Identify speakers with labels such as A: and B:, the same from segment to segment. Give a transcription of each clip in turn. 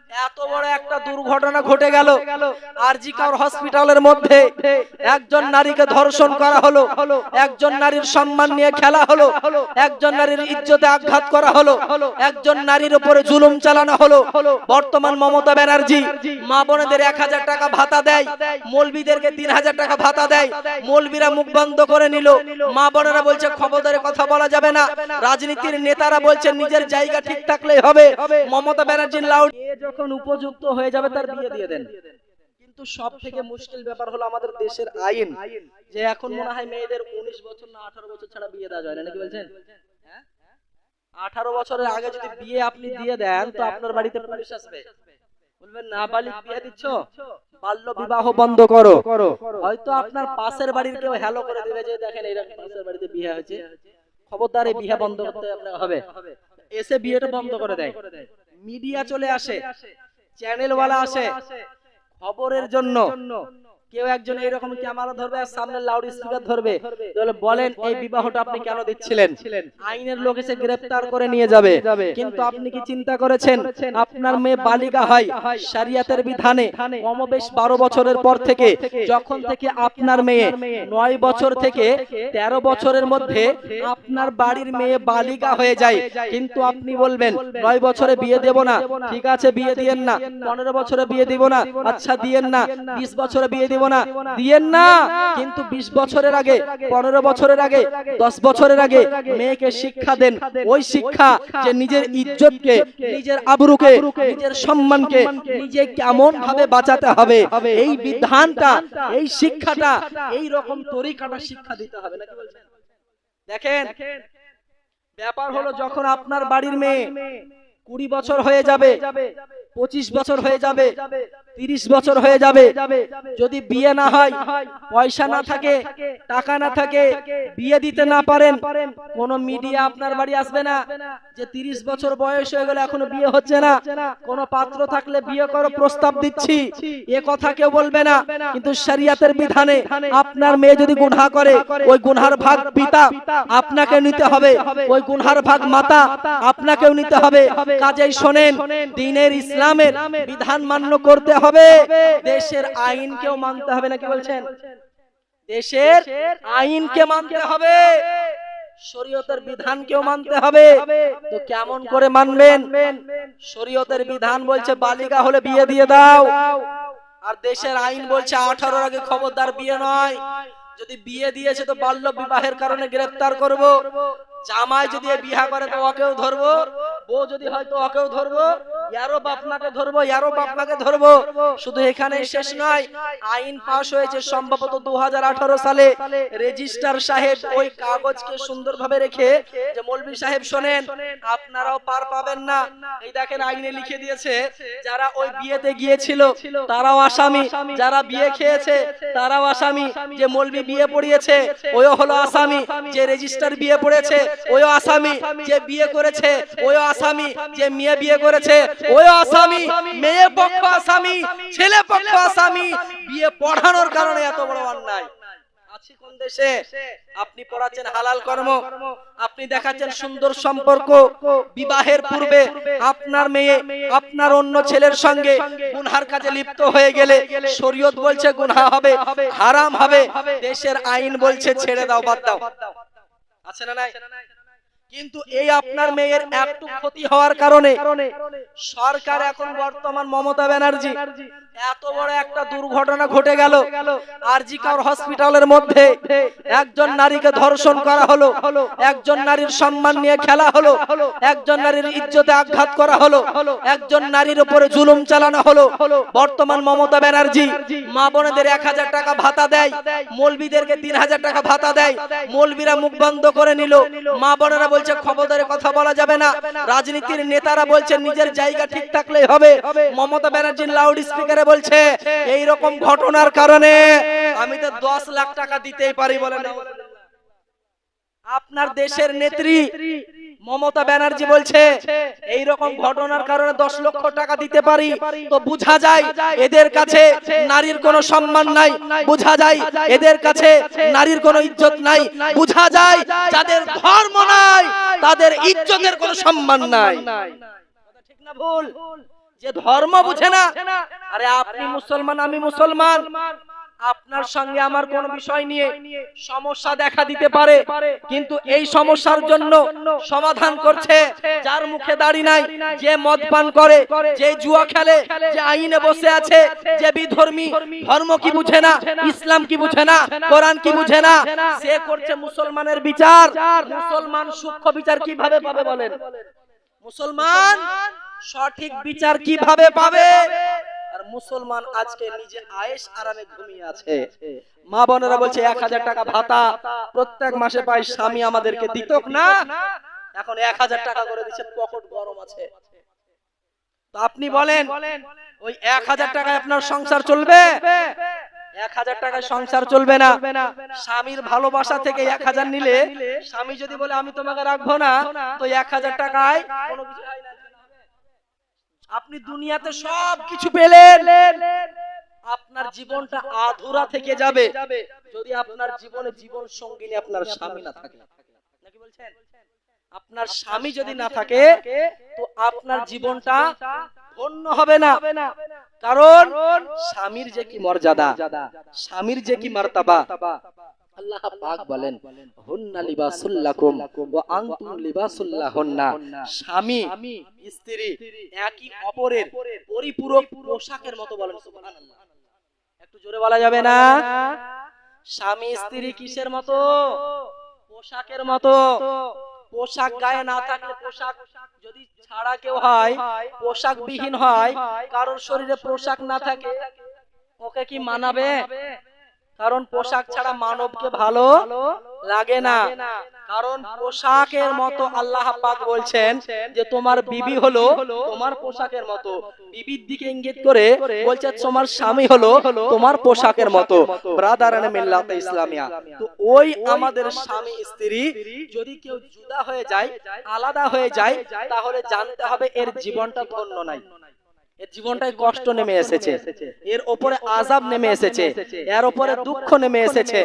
A: এত বড় একটা দুর্ঘটনা ঘটে গেল আরজি কর হসপিটালের মধ্যে। একজন নারীকে ধর্ষণ করা হলো, একজন নারীর সম্মান নিয়ে খেলা হলো, একজন নারীর ইজ্জতে আঘাত করা হলো, একজন নারীর উপরে জুলুম চালানো হলো। বর্তমান মমতা ব্যানার্জি মা বোনেদের 1000 টাকা ভাতা দেয়, মৌলবীদেরকে 3000 টাকা ভাতা দেয়। মৌলবীরা মুখ বন্ধ করে নিল, মা বোনেরা বলছে খবরদারে কথা বলা যাবে না। রাজনীতির নেতারা বলছে নিজের জায়গা ঠিক থাকলেই হবে। মমতা ব্যানার্জির লাউড যখন উপযুক্ত হয়ে যাবে তার বিয়ে দিয়ে দেন। কিন্তু সব থেকে মুশকিল ব্যাপার হলো আমাদের দেশের আইন, যে এখন মনে হয় মেয়েদের 19 বছর না 18 বছর ছাড়া বিয়ে দেওয়া যায় না, নাকি বলছেন? 18 বছরের আগে যদি বিয়ে আপনি দিয়ে দেন তো আপনার বাড়িতে পুলিশ আসবে, বলবেন নাবালিগ বিয়ে দিচ্ছ, বাল্য বিবাহ বন্ধ করো। হয়তো আপনার পাশের বাড়ির কেউ হ্যালো করে দিবে যে দেখেন এরকম পাশের বাড়িতে বিয়ে হয়েছে, খবরদার এই বিয়ে বন্ধ করতে হবে। এসে বিয়েটা বন্ধ করে দেয়। মিডিয়া চলে আসে, চ্যানেলওয়ালা আসে খবরের জন্য। কেউ একজন এইরকম ক্যামেরা ধরবে আর সামনে লাউড স্পিকার ধরবে, তাহলে বলেন এই বিবাহটা আপনি কেন দিচ্ছিলেন? আইনের লোক এসে গ্রেফতার করে নিয়ে যাবে। কিন্তু আপনি কি চিন্তা করেছেন আপনার মেয়ে বালিকা হয় শরিয়তের বিধানে কমবেশ 12 বছরের পর থেকে, যখন থেকে আপনার মেয়ে 9 বছর থেকে 13 বছরের মধ্যে আপনার বাড়ির মেয়ে বালিকা হয়ে যায়, কিন্তু আপনি বলবেন 9 বছরে বিয়ে দেব না, ঠিক আছে বিয়ে দিয়েন না। 15 বছরে বিয়ে দিব না, আচ্ছা দিয়েন না। 20 বছরে বিয়ে দিব না, দিয়েন না। কিন্তু 20 বছরের আগে, 15 বছরের আগে, 10 বছরের আগে মেয়েকে শিক্ষা দেন। ওই শিক্ষা যে নিজের ইজ্জতকে, নিজের আবরুকে, নিজের সম্মানকে নিজে কেমন ভাবে বাঁচাতে হবে, এই বিধানটা, এই শিক্ষাটা, এই রকম তরিকাটা শিক্ষা দিতে হবে, নাকি বলছেন? দেখেন ব্যাপার হলো যখন আপনার বাড়ির মেয়ে 20 বছর হয়ে যাবে, 25 বছর হয়ে যাবে, 30 বছর হয়ে যাবে, যদি বিয়ে না হয়, পয়সা না থাকে, টাকা না থাকে, বিয়ে দিতে না পারেন, কোন মিডিয়া আপনার বাড়ি আসবে না যে 30 বছর বয়স হয়ে গেলে এখনো বিয়ে হচ্ছে না, কোন পাত্র থাকলে বিয়ে করো প্রস্তাব দিচ্ছি, এ কথা কেউ বলবে না। কিন্তু শরিয়তের বিধানে আপনার মেয়ে যদি গুনাহ করে, ওই গুনার ভাগ পিতা আপনাকে নিতে হবে, ওই গুনার ভাগ মাতা আপনাকেও নিতে হবে। কাজেই শোনেন, দ্বীনের ইসলামের বিধান মান্য করতে হবে, দেশের আইনকেও মানতে হবে, নাকি বলছেন? দেশের আইনকে মানতে হবে, শরীয়তের বিধানকেও মানতে হবে। তো কেমন করে মানবেন? শরীয়তের বিধান বলছে বালিকা হলে বিয়ে দিয়ে দাও, আর দেশের আইন বলছে 18 আগে খবরদার বিয়ে নয়। যদি বিয়ে দিয়েছে তো বাল্য বিবাহের কারণে গ্রেফতার করব। জামাই যদি বিয়ে করে তো ওকেও ধরবো, বউ যদি হয়তো ওকেও ধরবো, ইয়ারও বাপ মাকে ধরবো, ইয়ারও বাপ মাকে ধরবো। শুধু এখানে শেষ নয়, আইন পাস হয়েছে সম্ভবত 2018 সালে। রেজিস্ট্রার সাহেব ওই কাগজকে সুন্দরভাবে রেখে যে মৌলভী সাহেব শোনেন, আপনারাও পার পাবেন না। এই দেখেন আইনে লিখে দিয়েছে যারা ওই বিয়েতে গিয়েছিল তারাও আসামি, যারা বিয়ে খেয়েছে তারাও আসামি, যে মৌলভী বিয়ে পড়িয়েছে ওইও হলো আসামি, যে রেজিস্ট্রার বিয়ে পড়েছে ওইও আসামি, যে বিয়ে করেছে ওইও আসামি, যে মেয়ে বিয়ে করেছে ওইও আসামি, মেয়ে পক্ষ আসামি, ছেলে পক্ষ আসামি। বিয়ে পড়ানোর কারণে এত বড় অন্যায় আছে কোন দেশে? আপনি পড়াচ্ছেন হালাল কর্ম, আপনি দেখাচ্ছেন সুন্দর সম্পর্ক, বিবাহের পূর্বে আপনার মেয়ে আপনার অন্য ছেলের সঙ্গে গুনহার কাজে লিপ্ত হয়ে গেলে শরীয়ত বলছে গুনহা হবে, হারাম হবে, দেশের আইন বলছে ছেড়ে দাও, বাদ দাও। আছে না নাই? কিন্তু এই আপনার মেয়ের একটু ক্ষতি হওয়ার কারণে সরকার এখন বর্তমান মমতা ব্যানার্জি এত বড় একটা দুর্ঘটনা ঘটে গেল আরজি কর হসপিটালের মধ্যে। একজন নারীকে ধর্ষণ করা হলো, একজন নারীর সম্মান নিয়ে খেলা হলো, একজন নারীর ইজ্জতে আঘাত করা হলো, একজন নারীর উপরে জুলুম চালানো হলো। বর্তমান মমতা ব্যানার্জি মা বোনেদের 1000 টাকা ভাতা দেয়, মৌলবীদেরকে 3000 টাকা ভাতা দেয়। মৌলবীরা মুখ বন্ধ করে নিল, মা বোনেরা বলছে খবরদারে কথা বলা যাবে না। রাজনীতির নেতারা বলছে নিজের জায়গা ঠিক থাকলেই হবে। মমতা ব্যানার্জির লাউড স্পিকারে বলছে এই রকম ঘটনার কারণে আমি তো 10 লাখ টাকা দিতেই পারি, বলেন আপনার দেশের নেত্রী মমতা ব্যানার্জি বলছে এই রকম ঘটনার কারণে 10 লক্ষ টাকা দিতে পারি। তো বোঝা যায় এদের কাছে নারীর কোনো সম্মান নাই, বোঝা যায় এদের কাছে নারীর কোনো ইজ্জত নাই, বোঝা যায় যাদের ধর্ম নাই তাদের ইজ্জতের কোনো সম্মান নাই। ঠিক না ভুল? যে ধর্ম বুঝে না। আরে আপনি মুসলমান, আমি মুসলমান, আপনার সঙ্গে আমার কোন বিষয় নিয়ে সমস্যা দেখা দিতে পারে, কিন্তু এই সমস্যার জন্য সমাধান করছে যার মুখে দাড়ি নাই, যে মদ পান করে, যে জুয়া খেলে, যে আইনে বসে আছে, যে বিধর্মী, ধর্ম কি বুঝে না, ইসলাম কি বুঝে না, কোরআন কি বুঝে না, সে করছে মুসলমানের বিচার। মুসলমান সূক্ষ্ম বিচার কিভাবে পাবে বলেন? মুসলমান সঠিক বিচার কিভাবে পাবে? আর মুসলমান আজকে নিজে আয়েশ আরামে ঘুমিয়ে আছে। মা বোনেরা বলছে 1000 টাকা ভাতা প্রত্যেক মাসে পাই, স্বামী আমাদেরকে দিত না, এখন 1000 টাকা করে দিচ্ছে, পকেট গরম আছে। তো আপনি বলেন ওই 1000 টাকায় আপনার সংসার চলবে? 1000 টাকায় সংসার চলবে না। স্বামীর ভালোবাসা থেকে 1000 নিলে, স্বামী যদি বলে আমি তোমাকে রাখবো না, তো 1000 টাকায় কোনো কিছু হয় না। আপনি দুনিয়াতে সব কিছু পেলেন, আপনার জীবনটা আধুরা থেকে যাবে যদি আপনার জীবনে জীবন সঙ্গিনী আপনার স্বামী না থাকে। নাকি বলছেন? আপনার স্বামী যদি না থাকে তো আপনার জীবনটা ধন্য হবে না। কারণ স্বামীর যে কি মর্যাদা, স্বামীর যে কি মার্তাবা। আল্লাহ পাক বলেন হুন্না লিবাসুল লাকুম ওয়া আনতুম লিবাসুল লাহুন্না। স্বামী স্ত্রী একই অপরের পরিপূরক পোশাকের মতো। বলেন সুবহানাল্লাহ। একটু জোরে বলা যাবে না? স্বামী স্ত্রী কিসের মতো? পোশাকের মতো। পোশাক গায়ে না থাকলে, পোশাক যদি ছাড়া কেউ হয়, পোশাক বিহীন হয়, কারোর শরীরে পোশাক না থাকে, ওকে কি মানাবে? কারণ পোশাক ছাড়া মানবকে ভালো লাগে না। কারণ পোশাকের মতো আল্লাহ পাক বলছেন যে তোমার বিবি হলো তোমার পোশাকের মতো। বিবির দিকে ইঙ্গিত করে বলছে তোমার স্বামী হলো তোমার পোশাকের মতো। ব্রাদারানে মিল্লাতে ইসলামিয়া। তো ওই আমাদের স্বামী স্ত্রী যদি কেউ জুদা হয়ে যায়, আলাদা হয়ে যায়, তাহলে জানতে হবে এর জীবনটা ধন্য নাই, এর জীবনটায় কষ্ট নেমে এসেছে, এর উপরে আযাব নেমে এসেছে, এর উপরে দুঃখ নেমে এসেছে।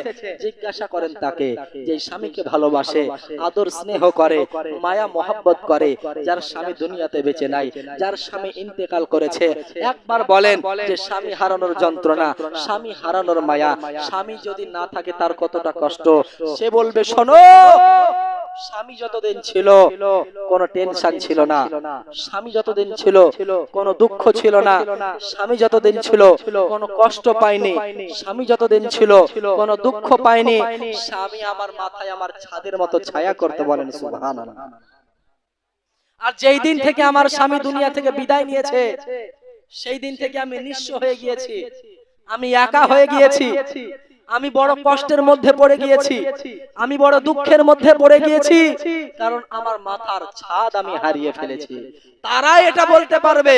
A: জিজ্ঞাসা করেন তাকে, যে স্বামীকে ভালোবাসে, আদর স্নেহ করে, মায়া মহব্বত করে, যার স্বামী দুনিয়াতে বেঁচে নাই, যার স্বামী ইন্তেকাল করেছে, একবার বলেন যে স্বামী হারানোর যন্ত্রণা, স্বামী হারানোর মায়া, স্বামী যদি না থাকে তার কতটা কষ্ট। সে বলবে শোনো, স্বামী যতদিন ছিল কোনো টেনশন ছিল না, স্বামী যতদিন ছিল কোনো দুঃখ ছিল না, স্বামী যতদিন ছিল কোনো কষ্ট পায়নি, স্বামী যতদিন ছিল কোনো দুঃখ পায়নি, স্বামী আমার মাথায় আমার ছাদের মতো ছায়া করতে। বলেন সুবহানাল্লাহ। আর যেই দিন থেকে আমার স্বামী দুনিয়া থেকে বিদায় নিয়েছে, সেই দিন থেকে আমি নিঃস্ব হয়ে গিয়েছি, আমি একা হয়ে গিয়েছি, আমি বড় কষ্টের মধ্যে পড়ে গিয়েছি, আমি বড় দুঃখের মধ্যে পড়ে গিয়েছি, কারণ আমার মাথার ছাদ আমি হারিয়ে ফেলেছি। তারা এটা বলতে পারবে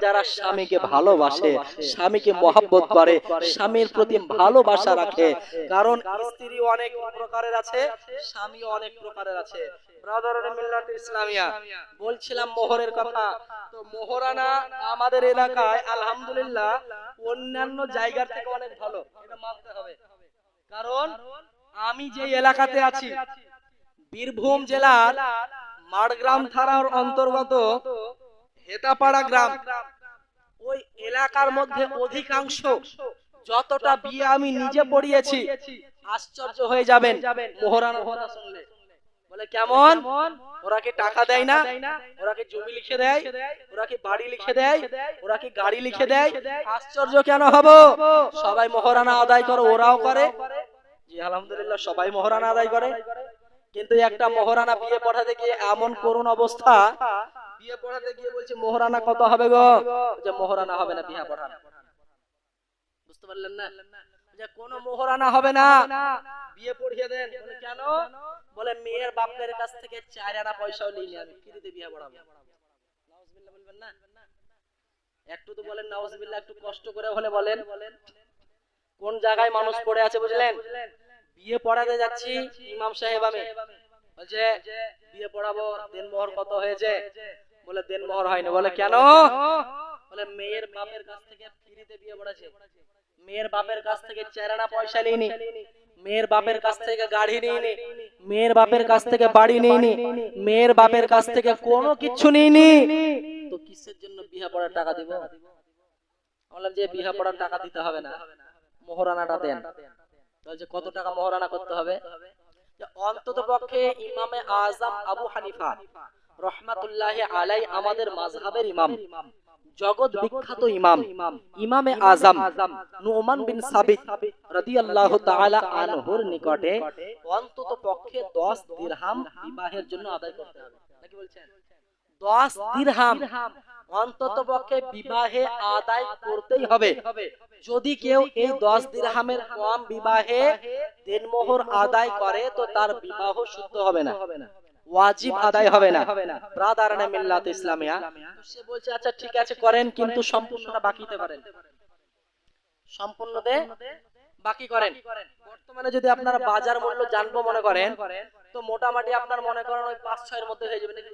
A: যারা স্বামীকে ভালোবাসে, স্বামীকে মহব্বত করে, স্বামীর প্রতি ভালোবাসা রাখে। কারণ স্ত্রী অনেক প্রকারের আছে, স্বামী অনেক প্রকারের আছে। ব্রাদারানে মিল্লাতে ইসলামিয়া, বলছিলাম মোহরের কথা। তো মোহরানা আমাদের এলাকায় আলহামদুলিল্লাহ অন্যান্য জায়গার থেকে অনেক ভালো, এটা মানতে হবে। কারণ আমি যে এলাকাতে আছি, বীরভূম জেলার মাড়গ্রাম থানার অন্তর্গত হেতাপাড়া গ্রাম, ওই এলাকার মধ্যে অধিকাংশ যতটা বিয়ে আমি নিজে পড়িয়েছি, আশ্চর্য হয়ে যাবেন মোহরানার কথা শুনলে। বলে কেমন? ওরা কি টাকা দেয় না? ওরা কি জমি লিখে দেয়? ওরা কি বাড়ি লিখে দেয়? ওরা কি গাড়ি লিখে দেয়? আশ্চর্য কেন হব? সবাই মোহরানা আদায় করে, ওরাও করে। জি আলহামদুলিল্লাহ, সবাই মোহরানা আদায় করে। কিন্তু একটা মোহরানা বিয়ে পড়াতে গিয়ে এমন করুণ অবস্থা, বিয়ে পড়াতে গিয়ে বলছে মোহরানা কত হবে গো? যে মোহরানা হবে না, বিয়ে পড়ান। বুঝতে পারলেন না? যে কোনো মোহরানা হবে না, বিয়ে পড়িয়ে দেন। বলে কেন? বলে মেয়ের বাপের কাছ থেকে 4 আনা পয়সাও নিইনি, আমি ফ্রিতে বিয়ে পড়াবো। নাউজুবিল্লাহ বলবেন না? একটু তো বলেন নাউজুবিল্লাহ, একটু কষ্ট করে হলে বলেন। কোন জায়গায় মানুষ পড়ে আছে বুঝলেন? বিয়ে পড়াতে যাচ্ছি, ইমাম সাহেব আমি বলছে বিয়ে পড়াবো, দেনমোহর কত হয়েছে? বলে দেনমোহর হয়নি। বলে কেন? বলে মেয়ের বাপের কাছ থেকে ফ্রিতে বিয়ে পড়াছে, মেয়ের বাপের কাছ থেকে চেরানা পয়সা নিইনি, মেয়ের বাপের কাছ থেকে গাড়ি নিইনি, মেয়ের বাপের কাছ থেকে বাড়ি নিইনি, মেয়ের বাপের কাছ থেকে কোনো কিছু নিইনি, তো কিসের জন্য বিয়া পড়ার টাকা দিব? বললাম যে বিয়া পড়ার টাকা দিতে হবে না, মোহরানাটা দেন। বলছে কত টাকা মোহরানা করতে হবে? অন্তত পক্ষে ইমামে আজম আবু হানিফা রহমাতুল্লাহি আলাই, আমাদের মাযহাবের ইমাম, জগৎ বিখ্যাত ইমাম, ইমামে আজম নুমান বিন সাবিত রাদিয়াল্লাহু তাআলা আনহুর নিকটে অন্তত পক্ষে 10 দিরহাম বিবাহের জন্য আদায় করতে হবে। নাকি বলছেন 10 দিরহাম অন্তত পক্ষে বিবাহে আদায় করতেই হবে। যদি কেউ এই 10 দিরহামের কম বিবাহে দেনমোহর আদায় করে তো তার বিবাহ শুদ্ধ হবে না, ওয়াজিব আদায় হবে না। ব্রাদারানে মিল্লাত ইসলামিয়া, সে বলছে আচ্ছা ঠিক আছে করেন, কিন্তু সম্পূর্ণটা বাকিতে করেন, সম্পূর্ণ দে বাকি করেন। বর্তমানে যদি আপনারা বাজার মূল্য জানবো মনে করেন, তো মোটামুটি আপনার মনে করেন ওই 5-6 এর মধ্যে হয়ে যাবে নাকি?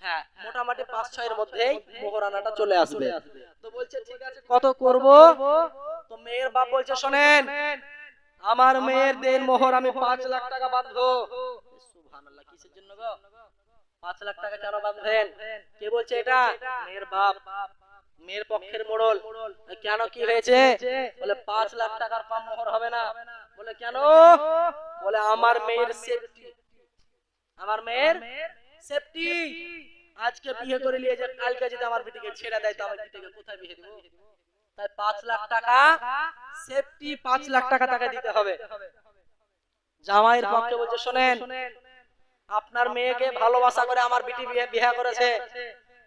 A: হ্যাঁ, মোটামুটি 5-6 এর মধ্যেই মোহরানাটা চলে আসবে। তো বলছে ঠিক আছে কত করব? তো মেয়ের বাপ বলছে শোনেন, আমার মেয়ের দেন মোহর আমি 5 লাখ টাকা বাঁধবো। সুবহানাল্লাহ, কিসের জন্য গো 5 লাখ টাকা কেন বাঁধবেন? কে বলছে এটা? মেয়ের বাপ, মেয়ের পক্ষের মোড়ল। কেন, কি হয়েছে? বলে 5 লাখ টাকার কম মোহর হবে না। বলে কেন? বলে আমার মেয়ের সেফটি, আমার মেয়ের সেফটি। আজকে বিয়ে করে নিয়ে যে কালকে যদি আমার বিটিকে ছেড়ে দেয় তো আমার বিটিকে কোথায় বিয়ে দেব? তাই 5 লাখ টাকা সেফটি, 5 লাখ টাকা তাকে দিতে হবে। জামাইয়ের পক্ষে বলছে শোনেন, আপনার মেয়েকে ভালোবাসা করে আমার বিটি বিয়ে করেছে,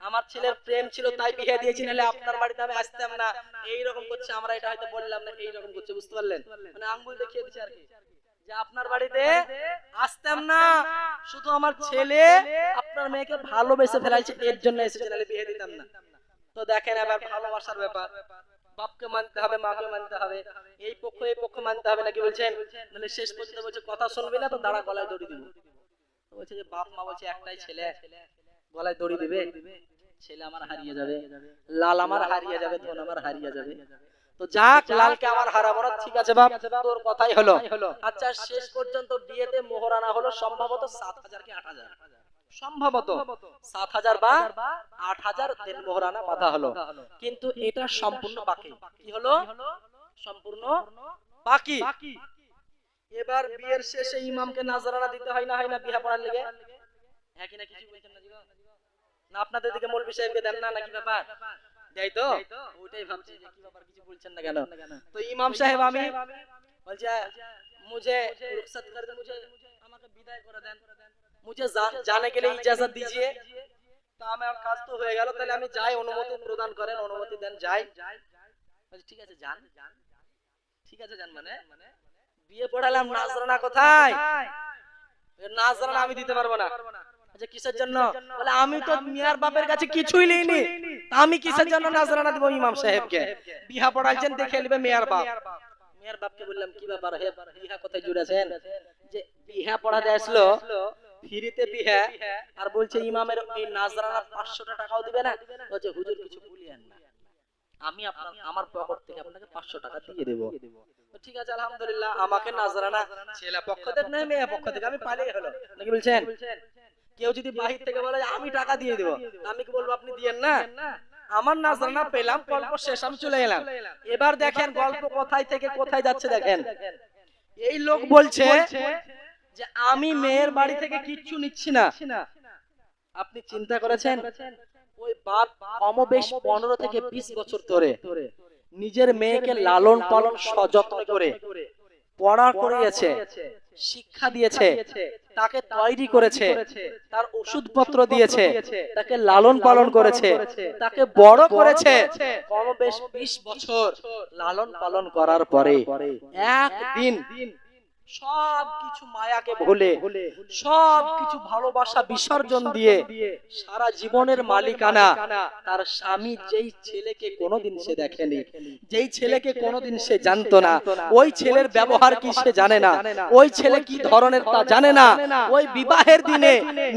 A: আমার ছেলের প্রেম ছিল তাই বিয়ে দিয়েছি, নাহলে আপনার বাড়িতে আমি আসতাম না। এই রকম করছে, আমরা এটা হয়তো বললাম না, এই রকম করছে, বুঝতে পারলেন? মানে আঙ্গুল দেখিয়ে দিচ্ছে আর কি, যে আপনার বাড়িতে আসতাম না, শুধু আমার ছেলে আপনার মেয়েকে ভালোবেসে ফেলাইছে, এর জন্য এসেছে, নাহলে বিয়ে দিতাম না। তো দেখেন এবার ভালোবাসার ব্যাপার, বাপকে মানতে হবে, মাকে মানতে হবে, এই পক্ষ এই পক্ষ মানতে হবে, নাকি বলছেন? নাহলে শেষ পর্যন্ত বলছে কথা শুনবি না তো দাঁড়া গলায় দড়ি দিব। বলছে যে বাপ মা বলছে একটাই ছেলে, গলায় দড়ি দিবে, ছেলে আমার হারিয়ে যাবে, লাল আমার হারিয়ে যাবে, ধন আমার হারিয়ে যাবে। তো যাক, লালকে আমার হারাবো না, ঠিক আছে বাপ তোর কথাই হলো। আচ্ছা, শেষ পর্যন্ত বিয়েতে মোহরানা হলো সম্ভবত 7,000 কি 8,000, সম্ভবত 7,000 বা 8,000 দেন মোহরানা বাঁধা হলো। কিন্তু এটা সম্পূর্ণ বাকি। কি হলো? সম্পূর্ণ বাকি। এবার বিয়ের শেষে ইমামকে নাজরানা দিতে হয় না, হয় না বিয়ে পড়ার লেগে? হ্যাঁ কি না, কিছু বলছেন না? না আপনাদের দিকে মৌলভী সাহেবকে দেন না, নাকি ব্যাপার? দেয় তো, ওইটাই ভাবছি যে কি ব্যাপার, কিছু বলছেন না কেন? তো ইমাম সাহেব আমি বলছে মুঝে রুখসত কর দেন, মুঝে আমাকে বিদায় করে দেন, মুঝে জানে के लिए इजाजत दीजिए। তো আমার কাজ তো হয়ে গেল, তাহলে আমি যাই, অনুমতি প্রদান করেন, অনুমতি দেন, যাই। বলছে ঠিক আছে যান, ঠিক আছে যান। মানে বিয়ে পড়ালাম, নাজরানা কোথায়? নাজরানা আমি দিতে পারবো না। আচ্ছা কিসের জন্য? বলে আমি তো মিয়ার বাপের কাছে কিছুই নিইনি, আমি কিসের জন্য নাজরানা দেব ইমাম সাহেবকে? বিয়া পড়াইছেন, দেখে নেবে মেয়ার বাপ। মেয়ার বাপকে বললাম কি ব্যাপার হে, বিয়া কোথায় জুড়েছেন? যে বিয়া পড়াতে আসলো ফ্রিতে বিয়া, আর বলছে ইমামের এই নাজরানা 500 টাকাও দিবে না। বলছে হুজুর কিছু বলিয়েন না, আমি আপনার আমার পকেট থেকে আপনাকে 500 টাকা দিয়ে দেব। ঠিক আছে আলহামদুলিল্লাহ, আমাকে নাজরানা ছেলে পক্ষ থেকে নয় মেয়ে পক্ষ থেকে আমি পালিয়ে হলো, নাকি বলছেন? কেউ যদি বাহির থেকে বলে আমি টাকা দিয়ে দেব, আমি কি বলবো আপনি দিয়েন না? আমার নাজরানা পেলাম, গল্প শেষ, আমি চলে এলাম। এবার দেখেন গল্প কোথায় থেকে কোথায় যাচ্ছে। দেখেন এই লোক বলছে যে আমি মেয়ের বাড়ি থেকে কিচ্ছু নিচ্ছি না। আপনি চিন্তা করেছেন ওই বাপ কমবেশ 15 থেকে 20 বছর ধরে নিজের মেয়েকে লালন পালন সযত্ন করে পড়া করিয়েছে, শিক্ষা দিয়েছে, তাকে তৈরি করেছে, তার ওষুধপত্র দিয়েছে, তাকে লালন পালন করেছে, তাকে বড় করেছে। কমবেশ 20 বছর লালন পালন করার পরে একদিন সব কিছু মায়াকে ভুলে, সব কিছু ভালোবাসা বিসর্জন দিয়ে সারা জীবনের মালিকানা তার স্বামী, যেই ছেলেকে কোনোদিন সে দেখেনি, যেই ছেলেকে কোনোদিন সে জানতো না, ওই ছেলের ব্যবহার কি সে জানে না, ওই ছেলে কি ধরনের তা জানে না, ওই বিবাহের দিনে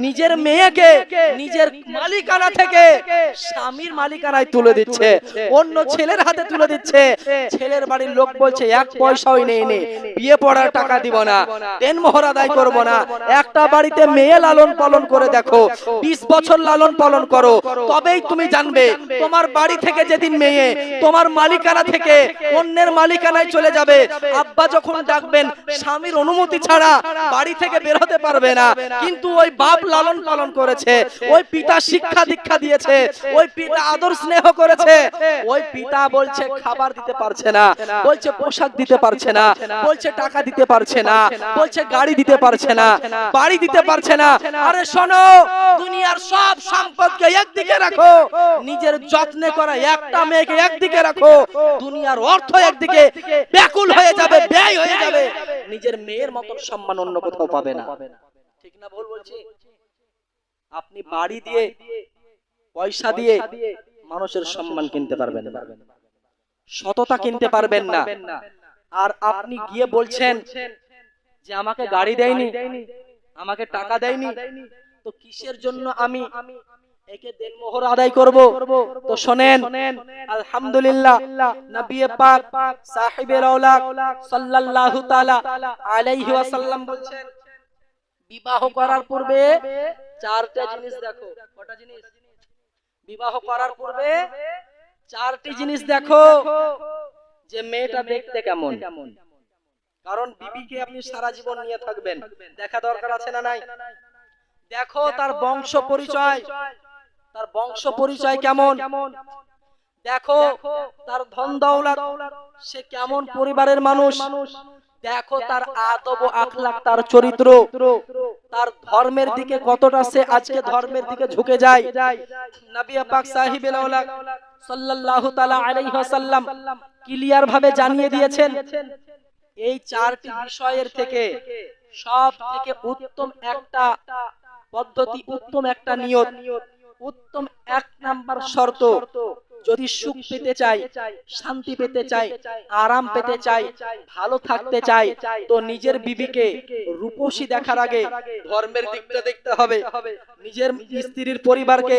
A: নিজের মেয়েকে নিজের মালিকানা থেকে স্বামীর মালিকানায় তুলে দিচ্ছে, অন্য ছেলের হাতে তুলে দিচ্ছে। ছেলের বাড়ির লোক বলছে এক পয়সাও নেই, বিয়ে পড়ার টাকা দিব না, দেনমোহর আদায় করব না। একটা বাড়িতে মেয়ে লালন পালন করে দেখো, 20 বছর লালন পালন করো, তবেই তুমি জানবে তোমার বাড়ি থেকে যেদিন মেয়ে তোমার মালিকানা থেকে অন্যের মালিকানায় চলে যাবে, আব্বা যখন ডাকবেন স্বামীর অনুমতি ছাড়া বাড়ি থেকে বের হতে পারবে না। কিন্তু ওই বাপ লালন পালন করেছে, ওই পিতা শিক্ষা দীক্ষা দিয়েছে, ওই পিতা আদর স্নেহ করেছে, ওই পিতা বলছে খাবার দিতে পারছে না, বলছে পোশাক দিতে পারছে না, বলছে টাকা দিতে পারছে না, বলছে গাড়ি দিতে পারছে না, বাড়ি দিতে পারছে না। আরে শোনো, দুনিয়ার সব সম্পদকে একদিকে রাখো, নিজের যত্নে করা একটা মেয়েকে একদিকে রাখো, দুনিয়ার অর্থ একদিকে ব্যাকুল হয়ে যাবে, ব্যয় হয়ে যাবে, নিজের মেয়ের মতন সম্মান অন্য কোথাও পাবে না। ঠিক না ভুল বলছি? আপনি বাড়ি দিয়ে পয়সা দিয়ে মানুষের সম্মান কিনতে পারবেন না, সততা কিনতে পারবেন না। আর আপনি গিয়ে বলছেন যে আমাকে গাড়ি দেয়নি, আমাকে টাকা দেয়নি, তো কিসের জন্য আমি একে দেনমোহর আদায় করব? তো শুনেন, আলহামদুলিল্লাহ নবী পাক সাহিবে রওলাক সাল্লাল্লাহু তাআলা আলাইহি ওয়াসাল্লাম বলছেন, বিবাহ করার পূর্বে চারটা জিনিস দেখো। কটা জিনিস? বিবাহ করার পূর্বে চারটি জিনিস দেখো, যে মেয়েটা দেখতে কেমন। কারণ বিবিকে আপনি সারা জীবন নিয়ে থাকবেন, দেখা দরকার আছে না নাই? দেখো তার বংশ পরিচয়, তার বংশ পরিচয় কেমন, দেখো তার ধন দৌলত, সে কেমন পরিবারের মানুষ, দেখো তার আদব ও আখলাক, তার চরিত্র, তার ধর্মের দিকে কতটা সে আজকে ধর্মের দিকে ঝুঁকে যায়। নবী পাক সাহিবুল আওলাদ সাল্লাল্লাহু তাআলা আলাইহি ওয়াসাল্লাম ক্লিয়ার ভাবে জানিয়ে দিয়েছেন, এই চারটি বিষয়ের থেকে সব থেকে উত্তম একটা পদ্ধতি, উত্তম একটা নিয়ত, উত্তম এক নাম্বার শর্ত, যদি সুখ পেতে চাই, শান্তি পেতে চাই, আরাম পেতে চাই, ভালো থাকতে চাই, তো নিজের বিবিকে রূপসী দেখার আগে ধর্মের দিকটা দেখতে হবে। নিজের স্ত্রীর পরিবারকে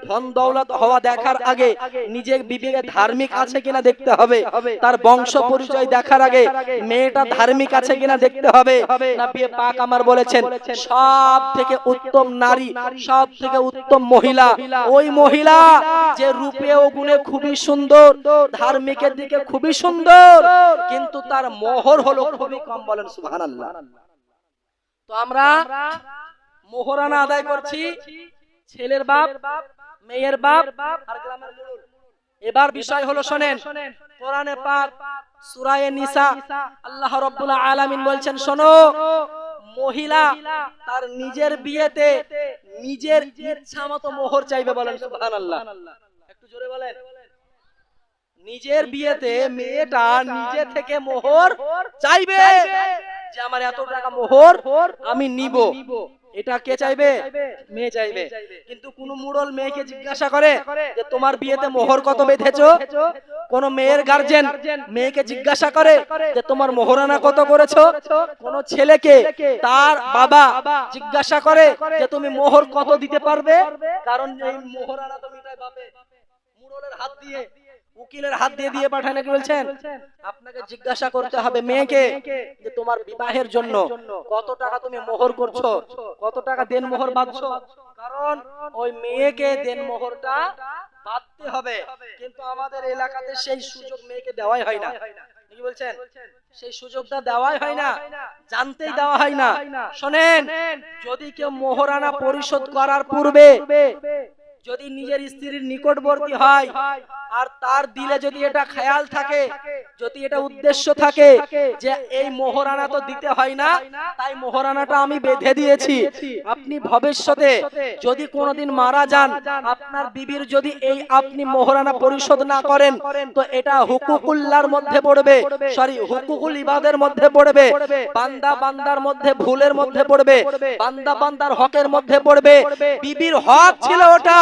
A: ধন দৌলত হওয়া দেখার আগে নিজের বিবিকে ধার্মিক আছে কিনা দেখতে হবে। তার বংশ পরিচয় দেখার আগে মেয়েটা ধার্মিক আছে কিনা দেখতে হবে। নবী পাক আমার বলেছেন, সব থেকে উত্তম নারী, সব থেকে উত্তম মহিলা ওই মহিলা যে রূপে ও গুণে খুবই সুন্দর, ধার্মিকের দিকে খুবই সুন্দর, কিন্তু তার মোহর হলো খুবই কম। বলেন সুবহানাল্লাহ। তো আমরা মোহরানা আদায় করছি, ছেলের বাপ, মেয়ের বাপ আর গ্রামের মুরুল। এবার বিষয় হলো শোনেন, কোরআনে পাক সূরা নিসা আল্লাহ রাব্বুল আলামিন বলছেন, শোনো, মহিলা তার নিজের বিয়েতে নিজের ইচ্ছা মতো মোহর চাইবে। বলেন সুবহানাল্লাহ, একটু জোরে বলেন। নিজের বিয়েতে মেয়েটা নিজে থেকে মোহর চাইবে, যে আমার এত টাকা মোহর আমি নিব। এটা কে চাইবে? মেয়ে চাইবে। কিন্তু কোন মুরল মেয়েকে জিজ্ঞাসা করে যে তোমার বিয়েতে মোহর কত বেঁধেছো? কোন মেয়ের গার্জেন মেয়েকে জিজ্ঞাসা করে যে তোমার মোহরানা কত করেছো? কোন ছেলেকে তার বাবা জিজ্ঞাসা করে যে তুমি মোহর কত দিতে পারবে? কারণ এই মোহরানা তো মিটায় বাপে, মুরলের হাত দিয়ে, উকিলের হাত দিয়ে দিয়ে পাঠায় নাকি? বলছেন আপনাকে জিজ্ঞাসা করতে হবে মেয়েকে যে তোমার বিবাহের জন্য কত টাকা তুমি মোহর করছো, কত টাকা দেন মোহর বাঁধছো। কারণ ওই মেয়েকে দেন মোহরটা বাঁধতে হবে। কিন্তু আমাদের এলাকাতে সেই সুযোগ মেয়েকে দেওয়াই হয় না। কি বলছেন? সেই সুযোগটা দেওয়াই হয় না, জানতেই দেওয়া হয় না। শোনেন, যদি কেউ মোহরানা পরিশোধ করার পূর্বে যদি নিজের স্ত্রীর নিকটবর্তী হয় আর তার দিলে যদি এটা খেয়াল থাকে যদি এটা উদ্দেশ্য থাকে যে এই মোহরানা তো দিতে হয় না, তাই মোহরানাটা আমি বেঁধে দিয়েছি, আপনি ভবিষ্যতে যদি কোনোদিন মারা যান, আপনার বিবির যদি এই আপনি মোহরানা পরিশোধ না করেন, তো এটা হুকুকুল্লাহর মধ্যে পড়বে, সরি হুকুকুল ইবাদের মধ্যে পড়বে, বান্দা বান্দার মধ্যে ভুলের মধ্যে পড়বে, বান্দা বান্দার হকের মধ্যে পড়বে। বিবির হক ছিল ওটা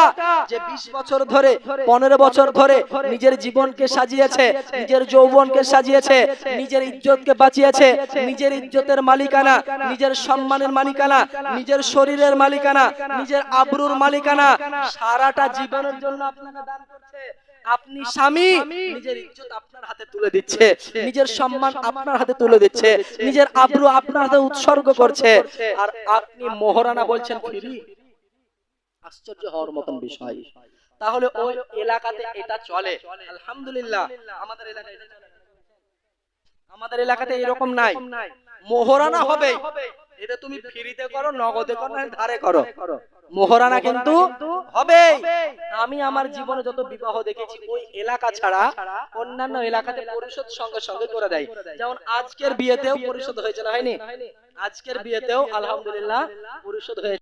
A: যে 20 বছর ধরে 15 বছর ধরে নিজের জীবনকে সাজিয়েছে, নিজের যৌবনকে সাজিয়েছে, নিজের ইজ্জতকে বাঁচিয়েছে, নিজের ইজ্জতের মালিকানা, নিজের সম্মানের মালিকানা, নিজের শরীরের মালিকানা, নিজের আবরুর মালিকানা সারাটা জীবনের জন্য আপনাকে দান করছে। আপনি স্বামী, নিজের ইজ্জত আপনার হাতে তুলে দিচ্ছে, নিজের সম্মান আপনার হাতে তুলে দিচ্ছে, নিজের আবরু আপনার হাতে উৎসর্গ করছে, আর আপনি মোহরানা বলছেন ফ্রি। আশ্চর্য হওয়ার মতন বিষয়। তাহলে ওই এলাকাতে এটা চলে, আলহামদুলিল্লাহ। আমাদের এলাকায় এটা চলে না। আমাদের এলাকাতে এরকম নাই। মোহরানা হবে, এটা তুমি ফ্রিতে করো, নগদে করো, না ধারে করো, মোহরানা কিন্তু হবে। আমি আমার জীবনে যত বিবাহ দেখেছি, ওই এলাকা ছাড়া অন্যান্য এলাকাতে পরিশোধ সঙ্গে সঙ্গে করে দেয়। যেমন আজকের বিয়েতেও পরিশোধ হয়েছে, না হয়নি? আজকের বিয়েতেও আলহামদুলিল্লাহ পরিশোধ হয়েছে।